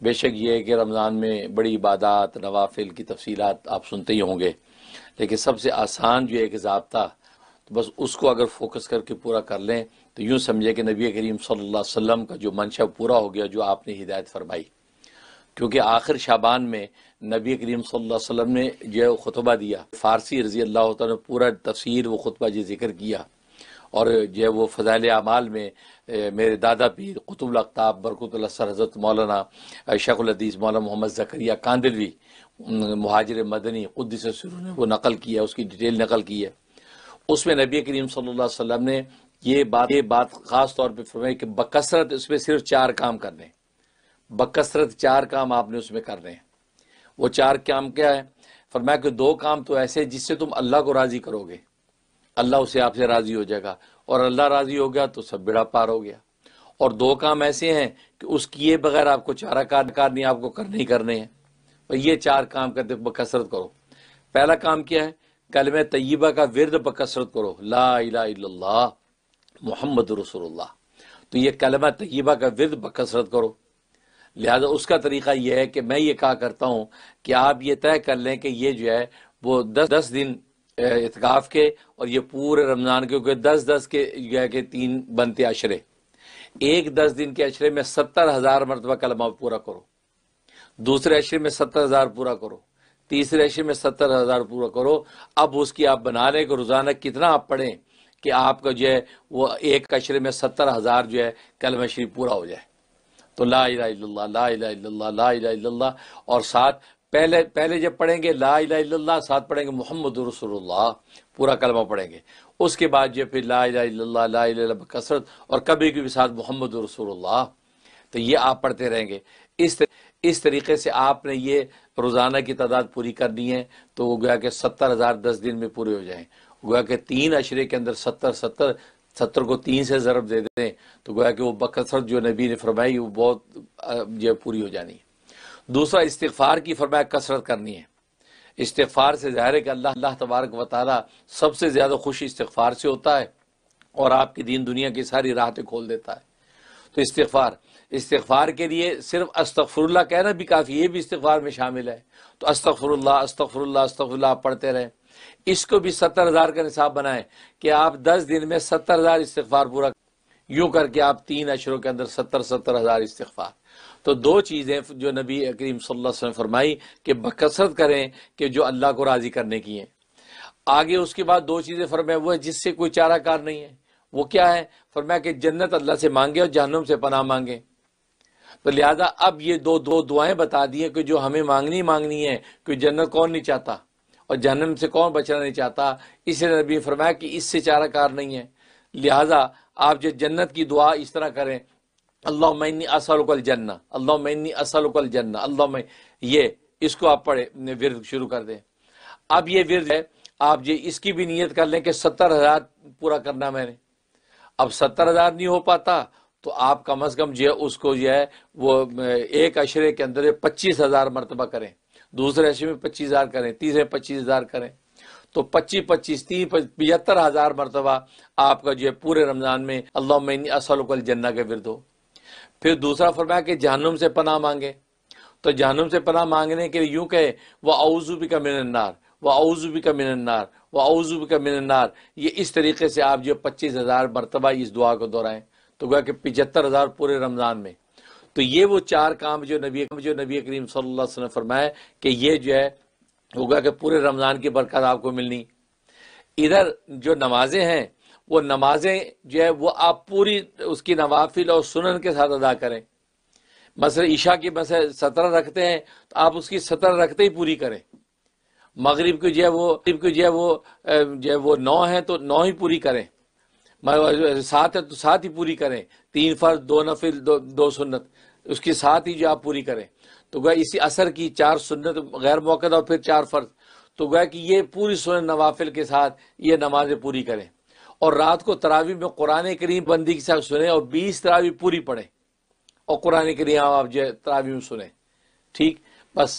بے شک یہ ہے کہ رمضان میں بڑی عبادات نوافل کی تفصیلات آپ سنتے ہی ہوں گے، لیکن سب سے آسان جو ایک ضابطہ، تو بس اس کو اگر فوکس کر کے پورا کر لیں تو یوں سمجھے کہ نبی کریم صلی اللہ علیہ وسلم کا جو منشا پورا ہو گیا، جو آپ نے ہدایت فرمائی۔ کیونکہ آخر شعبان میں نبی کریم صلی اللہ علیہ وسلم نے جو خطبہ دیا، فارسی رضی اللہ تعالیٰ نے پورا تفسیر وہ خطبہ جو ذکر کیا، اور جو وہ فضائل اعمال میں میرے دادا پیر قطب الاقطاب برکت اللہ سر حضرت مولانا شیخ الحدیث مولانا محمد زکریا کاندلوی مہاجر مدنی قدس سرہ نے وہ نقل کیا، اس کی ڈیٹیل نقل کی ہے۔ اس میں نبی کریم صلی اللہ علیہ وسلم نے یہ بات خاص طور پہ فرمائی کہ بکثرت اس میں صرف 4 کام کرنے، بکثرت 4 کام آپ نے اس میں کرنے ہیں۔ وہ 4 کام کیا ہے؟ فرمایا کہ 2 کام تو ایسے جس سے تم اللہ کو راضی کرو گے، اللہ اسے آپ سے راضی ہو جائے گا، اور اللہ راضی ہو گیا تو سب بیڑا پار ہو گیا۔ اور 2 کام ایسے ہیں کہ اس کیے بغیر آپ کو چارہ کار نہیں، آپ کو کرنے ہی کرنے ہیں۔ اور یہ 4 کام کرتے بکثرت کرو۔ پہلا کام کیا ہے؟ کلمہ طیبہ کا ورد بکثرت کرو، لا الہ الا اللہ محمد رسول اللہ۔ تو یہ کلمہ طیبہ کا ورد بکثرت کرو۔ لہذا اس کا طریقہ یہ ہے کہ میں یہ کہا کرتا ہوں کہ آپ یہ طے کر لیں کہ یہ جو ہے وہ 10 دن اعتکاف کے، اور یہ پورے رمضان کے 10 کے جو ہے کہ 3 بنتے عشرے، ایک 10 دن کے عشرے میں 70,000 مرتبہ کلمہ پورا کرو، دوسرے عشرے میں 70,000 پورا کرو، تیسرے عشرے میں 70,000 پورا کرو۔ اب اس کی آپ بنا لیں کہ روزانہ کتنا آپ پڑھیں کہ آپ کا جو ہے وہ ایک عشرے میں 70,000 جو ہے کلمہ شریف پورا ہو جائے۔ تو لا الہ الا اللہ، لا الہ الا اللہ، لا الہ الا اللہ، اور ساتھ پہلے جب پڑھیں گے لا الہ الا اللہ، ساتھ پڑھیں گے محمد رسول اللہ، پورا کلمہ پڑھیں گے۔ اس کے بعد جو پھر لا الہ الا اللہ، لا الہ الا اللہ بکثرت، اور کبھی کبھی ساتھ محمد رسول اللہ۔ تو یہ آپ پڑھتے رہیں گے۔ اس طریقے سے آپ نے یہ روزانہ کی تعداد پوری کرنی ہے، تو وہ گویا کہ 70,000 10 دن میں پورے ہو جائیں۔ گویا کہ 3 عشرے کے اندر 70 کو 3 سے ضرب دے دیں تو گویا کہ وہ بکثرت جو نبی نے فرمائی وہ بہت جو پوری ہو جانی ہے۔ دوسرا استغفار کی فرمایا کثرت کرنی ہے۔ استغفار سے ظاہر ہے کہ اللہ تبارک و تعالی سب سے زیادہ خوش استغفار سے ہوتا ہے، اور آپ کی دین دنیا کی ساری راحتیں کھول دیتا ہے۔ تو استغفار کے لیے صرف استغفر اللہ کہنا بھی کافی، یہ بھی استغفار میں شامل ہے۔ تو استغفر اللہ استغفر اللہ استغفر اللہ آپ پڑھتے رہیں۔ اس کو بھی 70,000 کا نصاب بنائیں کہ آپ 10 دن میں 70,000 استغفار پورا، یوں کر کے آپ 3 عشروں کے اندر 70,000 استغفار۔ تو 2 چیزیں جو نبی کریم صلی اللہ علیہ وسلم فرمائی کہ بکثرت کریں کہ جو اللہ کو راضی کرنے کی ہیں۔ آگے اس کے بعد 2 چیزیں فرمایا وہ ہے جس سے کوئی چارہ کار نہیں ہے۔ وہ کیا ہے؟ فرمایا کہ جنت اللہ سے مانگے اور جہنم سے پناہ مانگے۔ تو لہذا اب یہ دو دعائیں بتا دی ہیں کہ جو ہمیں مانگنی ہے، کہ جنت کون نہیں چاہتا اور جہنم سے کون بچنا نہیں چاہتا۔ اس لیے نبی فرمایا کہ اس سے چارہ کار نہیں ہے۔ لہذا آپ جو جنت کی دعا اس طرح کریں، اللہم انی اسألک الجنہ، اللہم انی اسألک الجنہ، اللہم، یہ اس کو آپ پڑھیں، ورد شروع کر دیں۔ اب یہ ورد ہے، آپ جو اس کی بھی نیت کر لیں کہ 70,000 پورا کرنا میں نے۔ اب 70,000 نہیں ہو پاتا تو آپ کم از کم جو ہے اس کو جو ہے وہ ایک عشرے کے اندر 25,000 مرتبہ کریں، دوسرے عشرے میں 25,000 کریں، تیسرے 25,000 کریں۔ تو 25 75,000 مرتبہ آپ کا جو ہے پورے رمضان میں اللہم انی اسألک الجنہ کے ورد ہو۔ پھر دوسرا فرمایا کہ جہنم سے پناہ مانگے۔ تو جہنم سے پناہ مانگنے کے لیے یوں کہے وَأَعُوذُ بِكَ مِنَ النَّارِ وَأَعُوذُ بِكَ مِنَ النَّارِ وَأَعُوذُ بِكَ مِنَ النَّارِ۔ یہ اس طریقے سے آپ جو 25,000 مرتبہ اس دعا کو دہرائیں تو گویا کہ 75,000 پورے رمضان میں۔ تو یہ وہ 4 کام جو نبی کریم صلی اللہ علیہ وسلم فرمائے کہ یہ جو ہے ہوگا کہ پورے رمضان کی برکت آپ کو ملنی۔ ادھر جو نمازیں ہیں، وہ نمازیں جو ہے وہ آپ پوری اس کی نوافل اور سنن کے ساتھ ادا کریں۔ مثلا عشاء کی 17 رکھتے ہیں تو آپ اس کی 17 رکھتے ہی پوری کریں۔ مغرب کی جو ہے وہ 9 ہیں تو 9 ہی پوری کریں، 7 ہے تو 7 ہی پوری کریں، 3 فرض 2 نفل 2 سنت، اس کی 7 ہی جو آپ پوری کریں۔ تو گویا اسی عصر کی 4 سنت غیر موقع اور پھر 4 فرض، تو گویا کہ یہ پوری سنت نوافل کے ساتھ یہ نمازیں پوری کریں۔ اور رات کو تراویح میں قرآن کریم بندی کے ساتھ سنیں اور 20 تراویح پوری پڑھیں، اور قرآن کریم آپ جو ہے تراویح میں سنیں۔ ٹھیک، بس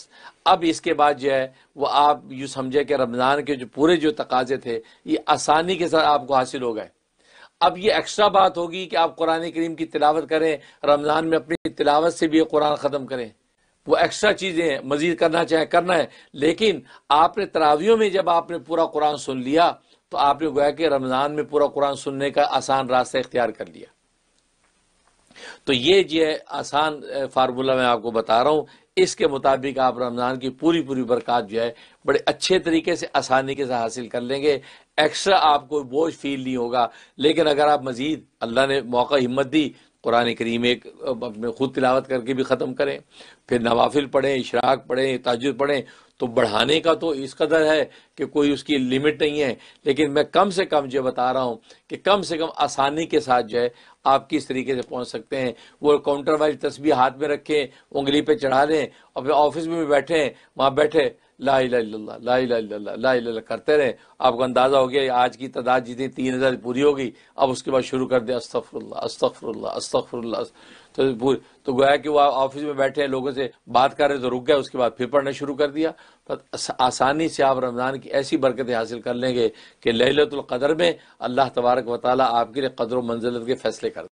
اب اس کے بعد جو ہے وہ آپ یوں سمجھے کہ رمضان کے جو پورے جو تقاضے تھے یہ آسانی کے ساتھ آپ کو حاصل ہو گئے۔ اب یہ ایکسٹرا بات ہوگی کہ آپ قرآن کریم کی تلاوت کریں، رمضان میں اپنی تلاوت سے بھی یہ قرآن ختم کریں۔ وہ ایکسٹرا چیزیں ہیں، مزید کرنا چاہیں کرنا ہے، لیکن آپ نے تراویحوں میں جب آپ نے پورا قرآن سن لیا تو آپ نے گویا کہ رمضان میں پورا قرآن سننے کا آسان راستہ اختیار کر لیا۔ تو یہ جو ہے آسان فارمولہ میں آپ کو بتا رہا ہوں، اس کے مطابق آپ رمضان کی پوری برکات جو ہے بڑے اچھے طریقے سے آسانی کے ساتھ حاصل کر لیں گے، ایکسٹرا آپ کو بوجھ فیل نہیں ہوگا۔ لیکن اگر آپ مزید، اللہ نے موقع ہمت دی، قرآن کریم ایک اپنے خود تلاوت کر کے بھی ختم کریں، پھر نوافل پڑھیں، اشراق پڑھیں، تہجد پڑھیں، تو بڑھانے کا تو اس قدر ہے کہ کوئی اس کی لمٹ نہیں ہے۔ لیکن میں کم سے کم جو بتا رہا ہوں کہ کم سے کم آسانی کے ساتھ جو ہے آپ کس طریقے سے پہنچ سکتے ہیں۔ وہ کاؤنٹر والی تسبیح ہاتھ میں رکھیں، انگلی پہ چڑھا لیں، اور پھر آفس میں بھی بیٹھیں، وہاں بیٹھے لا الہ الا اللہ لا الہ الا اللہ لا الہ الا اللہ کرتے رہیں۔ آپ کو اندازہ ہو گیا آج کی تعداد جتنی 3000 پوری ہوگی، اب اس کے بعد شروع کر دیں استغفر اللہ استغفر اللہ استغفر اللہ۔ تو گویا کہ وہ آفس میں بیٹھے ہیں، لوگوں سے بات کر رہے تو رک گئے، اس کے بعد پھر پڑھنا شروع کر دیا۔ آسانی سے آپ رمضان کی ایسی برکتیں حاصل کر لیں گے کہ لیلۃ القدر میں اللہ تبارک و تعالیٰ آپ کے لیے قدر و منزلت کے فیصلے کر